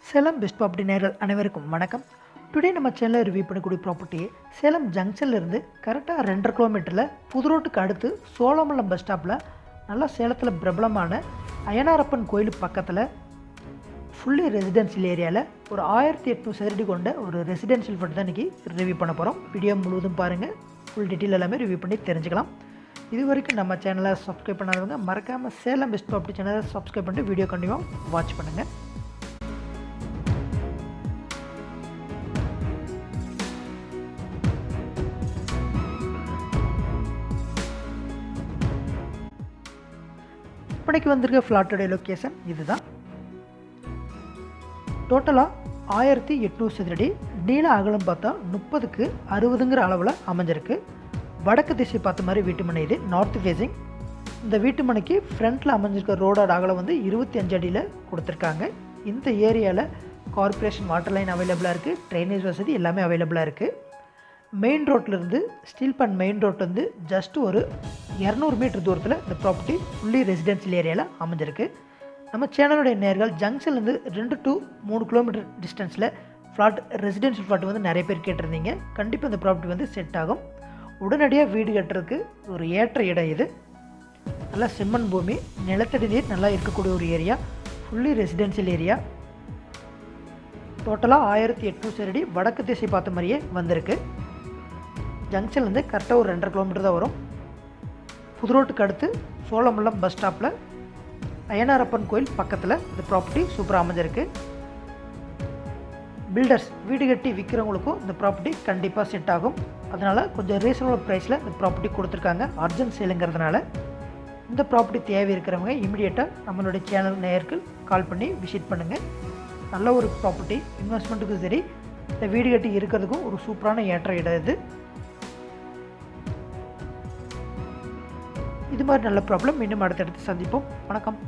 Salem best property நேயர்கள் அனைவருக்கும் வணக்கம். டுடே நம்ம சேனலில் ரிவ்யூ பண்ணக்கூடிய ப்ராப்பர்ட்டி சேலம் ஜங்ஷன்லேருந்து கரெக்டாக 2.5 கிலோமீட்டரில் புது ரோட்டுக்கு அடுத்து சோழமல்லம் பஸ் ஸ்டாப்பில் நல்லா சேலத்தில் பிரபலமான அய்யனாரப்பன் கோயில் பக்கத்தில் ஃபுல்லி ரெசிடென்ஷியல் ஏரியாவில் ஒரு 1800 சதுரடி கொண்ட ஒரு ரெசிடென்ஷியல் ஃப்ளாட் தான் இன்றைக்கி ரிவ்யூ பண்ண போகிறோம். வீடியோ முழுவதும் பாருங்கள், ஃபுல் டீட்டெயில் எல்லாமே ரிவ்யூ பண்ணி தெரிஞ்சுக்கலாம். இது வரைக்கும் நம்ம சேனலை சப்ஸ்கிரைப் பண்ணாதவங்க மறக்காமல் சேலம் பெஸ்ட் ப்ராப்பர்ட்டி சேனலை சப்ஸ்கிரைப் பண்ணிட்டு வீடியோ கண்டிப்பாக வாட்ச் பண்ணுங்கள். இப்போதைக்கு வந்திருக்க ஃப்ளாட்டோடைய லொக்கேஷன் இதுதான். டோட்டலாக 1800 சதுரடி, நீள அகலம் பார்த்தா 30க்கு 60ங்கிற அளவில் அமைஞ்சிருக்கு. வடக்கு திசை பார்த்த மாதிரி வீட்டு மனை, இது நார்த் ஃபேஸிங். இந்த வீட்டு மனைக்கு ஃப்ரண்ட்டில் அமைஞ்சிருக்க ரோடோட அகலம் வந்து 25 அடியில் கொடுத்துருக்காங்க. இந்த ஏரியாவில் கார்பரேஷன் வாட்டர் லைன் அவைலபிளாக இருக்குது, ட்ரைனேஜ் வசதி எல்லாமே அவைலபிளாக இருக்குது. மெயின் ரோட்லேருந்து ஸ்டீல் பண்ட் மெயின் ரோட் வந்து ஜஸ்ட் ஒரு 200 மீட்டர் தூரத்தில் இந்த ப்ராப்பர்ட்டி ஃபுல்லி ரெசிடென்ஷியல் ஏரியாவில் அமைஞ்சிருக்கு. நம்ம சேனலுடைய நேர்கள் ஜங்ஷன்லேருந்து 2 to 3 கிலோமீட்டர் டிஸ்டன்ஸில் ஃப்ளாட் ரெசிடென்ஷியல் ஃப்ளாட் வந்து நிறைய பேர் கேட்டிருந்தீங்க. கண்டிப்பாக இந்த ப்ராப்பர்ட்டி வந்து செட் ஆகும். உடனடியாக வீடு கட்டுறதுக்கு ஒரு ஏற்ற இடம் இது. நல்லா செம்மண் பூமி, நிலத்தடி நீர் நல்லா இருக்கக்கூடிய ஒரு ஏரியா, ஃபுல்லி ரெசிடென்ஷியல் ஏரியா. டோட்டலாக 1800 சதுரடி, வடக்கு திசை பார்த்த மாதிரியே வந்திருக்கு. ஜங்ஷன்லேருந்து கரெக்டாக ஒரு 2.5 கிலோமீட்டர் தான் வரும். புது ரோட்டுக்கு அடுத்து சோழமல்லம் பஸ் ஸ்டாப்பில் அய்யனாரப்பன் கோயில் பக்கத்தில் இந்த ப்ராப்பர்ட்டி சூப்பராக அமைஞ்சிருக்கு. பில்டர்ஸ் வீடு கட்டி விற்கிறவங்களுக்கும் இந்த ப்ராப்பர்ட்டி கண்டிப்பாக செட் ஆகும். அதனால் கொஞ்சம் ரீசனபிள் ப்ரைஸில் இந்த ப்ராப்பர்ட்டி கொடுத்துருக்காங்க. அர்ஜென்ட் சேலுங்கிறதுனால இந்த ப்ராப்பர்ட்டி தேவை இருக்கிறவங்க இமீடியட்டாக நம்மளுடைய சேனல் நேயர்கள் கால் பண்ணி விசிட் பண்ணுங்கள். நல்ல ஒரு ப்ராப்பர்ட்டி, இன்வெஸ்ட்மெண்ட்டுக்கும் சரி, இந்த வீடு கட்டி இருக்கிறதுக்கும் ஒரு சூப்பரான ஏற்ற இடம் இது. இது மாதிரி நல்ல ப்ராப்ளம் மீண்டும் அடுத்தடுத்து சந்திப்போம். வணக்கம்.